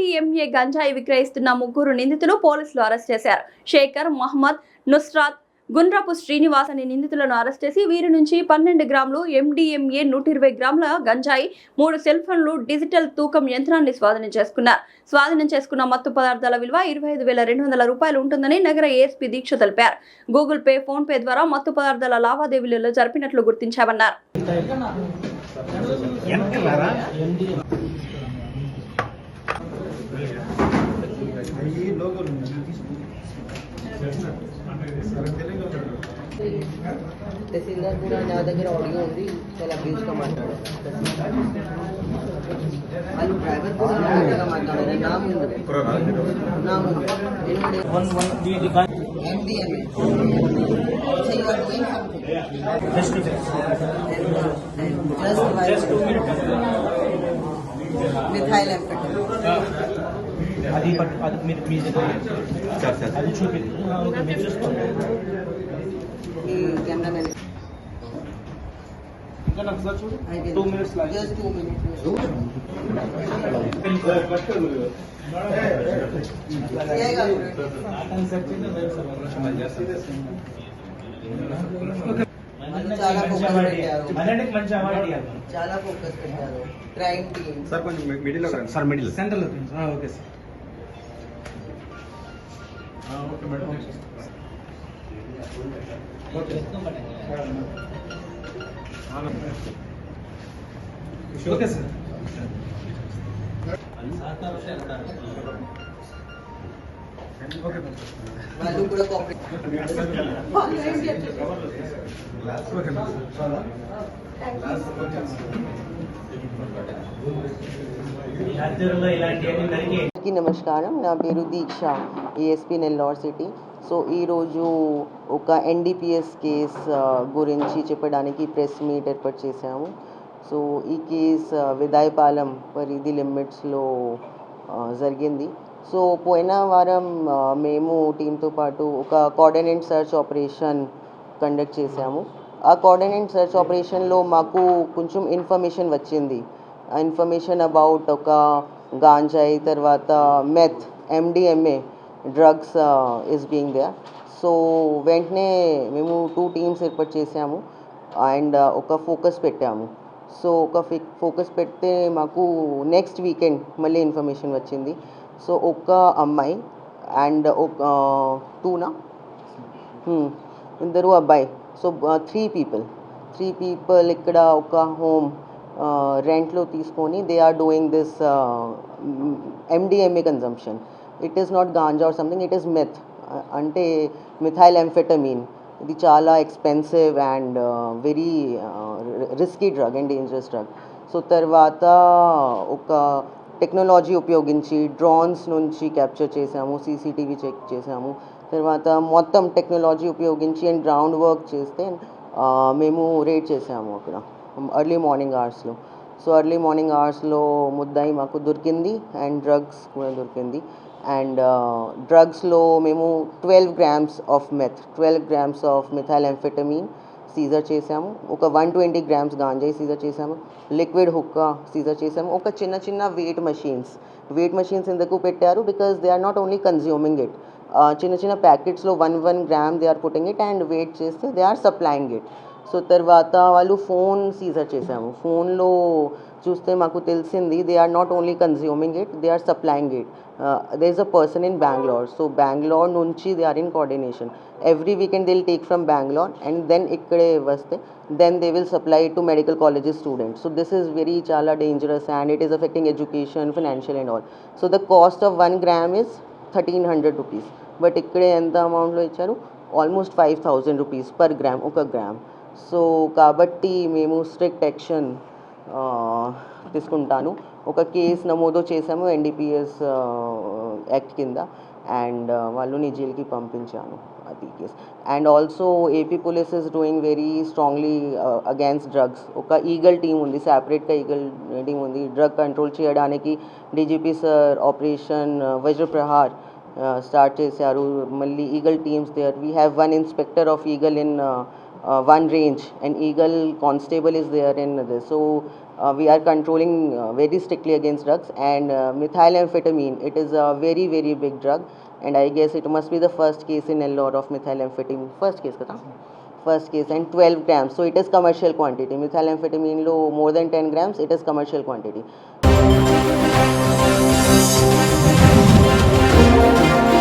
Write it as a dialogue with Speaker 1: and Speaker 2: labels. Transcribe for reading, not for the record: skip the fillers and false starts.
Speaker 1: MDMA గంజాయి విక్రయిస్తున్న ముగ్గురు నిందితులు పోలీసులు అరెస్ట్ చేశారు. శేఖర్, మహమ్మద్, నుస్రాత్, గుండ్రపు శ్రీనివాస్ అనే నిందితులను అరెస్ట్ చేసి వీరి నుంచి 12 గ్రాములు MDMA, 120 గ్రాముల గంజాయి, 3 సెల్ ఫోన్లు, డిజిటల్ తూకం యంత్రాన్ని స్వాధీనం చేసుకున్నారు. స్వాధీనం చేసుకున్న మత్తు పదార్థాల విలువ 25,200 రూపాయలు ఉంటుందని నగర ASP దీక్ష తెలిపారు. గూగుల్ పే, ఫోన్ పే ద్వారా మత్తు పదార్థాల లావాదేవీలలో జరిపినట్లు గుర్తించామన్నారు.
Speaker 2: తహసీల్దార్ కూడా నా దగ్గర ఆడియో ఉంది, చాలా బ్రీఫ్గా మాట్లాడారు. వాళ్ళు డ్రైవర్ కూడా కరెక్ట్గా మాట్లాడారు. నా ముందు MDMA. So you are doing something. Just 2 minutes. Methyl amphetamine.
Speaker 3: అది మీరు మీ అది చూపింది. ఓకే, మీరు చూసుకోండి.
Speaker 2: ఈ కెమెరామెన్
Speaker 3: ఇంకా నాకు సార్ చూడు. 2 minutes లాగా.
Speaker 2: Just 2 minutes. చాలా ఫోకస్ పెట్టారు. క్రైమ్ టీమ్
Speaker 4: సార్ కొంచెం మిడిల్
Speaker 3: సార్ మిడిల్ సెంటర్ లో okay sir. Okay madam. Okay sir.
Speaker 2: వాళ్ళు కూడా కోఆపరేట్. నమస్కారం, నా పేరు దీక్ష, ASP నెల్లూరు సిటీ. సో ఈరోజు ఒక NDPS కేస్ గురించి చెప్పడానికి ప్రెస్ మీట్ ఏర్పాటు చేశాము. సో ఈ కేస్ విదాయపాలెం పరిధి లిమిట్స్లో జరిగింది. సో పోయిన వారం మేము టీంతో పాటు ఒక కోఆర్డినేట్ సర్చ్ ఆపరేషన్ కండక్ట్ చేశాము. ఆ కోఆర్డినేట్ సర్చ్ ఆపరేషన్లో మాకు కొంచెం ఇన్ఫర్మేషన్ వచ్చింది. ఆ ఇన్ఫర్మేషన్ అబౌట్ ఒక గాంజాయి, తర్వాత meth, MDMA drugs is being there. So వెంటనే మేము 2 టీమ్స్ ఏర్పాటు చేసాము అండ్ ఒక ఫోకస్ పెట్టాము. సో ఒక ఫోకస్ పెడితే మాకు నెక్స్ట్ వీకెండ్ మళ్ళీ ఇన్ఫర్మేషన్ వచ్చింది. సో ఒక అమ్మాయి అండ్ ఒక 2 ఇద్దరు అబ్బాయి. సో 3 పీపుల్ ఇక్కడ ఒక హోమ్ రెంట్లో తీసుకొని they are doing this MDMA consumption. It is not ganja or something, it is meth, అంటే మిథైల్ ఎంఫెటమీన్. ఇది చాలా expensive and very risky drug and dangerous drug. So తర్వాత ఒక టెక్నాలజీ ఉపయోగించి డ్రోన్స్ నుంచి క్యాప్చర్ చేసాము, CCTV చెక్ చేసాము. తర్వాత మొత్తం టెక్నాలజీ ఉపయోగించి అండ్ గ్రౌండ్ వర్క్ చేస్తే మేము రేడ్ చేసాము అక్కడ ఎర్లీ మార్నింగ్ అవర్స్లో. సో ఎర్లీ మార్నింగ్ అవర్స్లో ముద్దాయి మాకు దొరికింది అండ్ డ్రగ్స్ కూడా దొరికింది. అండ్ డ్రగ్స్లో మేము 12 grams of meth, 12 grams of methyl amphetamine seizure చేసాము. ఒక 120 grams గాంజాయి సీజర్ చేసాము. లిక్విడ్ హుక్కా సీజర్ చేసాము. ఒక చిన్న వెయిట్ మషీన్స్ ఎందుకు పెట్టారు? Because they are not only consuming it, చిన్న ప్యాకెట్స్లో 1 gram they are putting it and weight చేస్తే they are supplying it. So తర్వాత వాళ్ళు ఫోన్ సీజర్ చేసాము. ఫోన్లో చూస్తే మాకు తెలిసింది they are not only consuming it, they are supplying it. there is a person in Bangalore, so Bangalore nunchi they are in coordination. Every weekend they'll take from Bangalore and then ikkade vaste, then they will supply it to medical colleges students. So this is very chala dangerous and it is affecting education, financial and all. So the cost of 1 gram is 1300 rupees, but ikkade enta amount lo icharu, almost 5000 rupees per gram, oka gram. So kabatti memu strict action తీసుకుంటాను. ఒక case నమోదు చేసాము NDPS act కింద and వాళ్ళని జైలుకి పంపించాను అది కేసు. And also AP police is doing very strongly against drugs. ఒక ఈగల్ టీమ్ ఉంది, సెపరేట్గా ఈగల్ టీమ్ ఉంది డ్రగ్ కంట్రోల్ చేయడానికి. DGP sir operation Vajraprahar start చేశారు. మళ్ళీ eagle teams there. We have 1 inspector of eagle in one range, and Eagle constable is there in this. So we are controlling very strictly against drugs, and methylamphetamine, it is a very very big drug, and I guess it must be the first case in Nellore of methylamphetamine. First case kata? First case, and 12 grams, so it is commercial quantity. Methylamphetamine lo more than 10 grams, it is commercial quantity.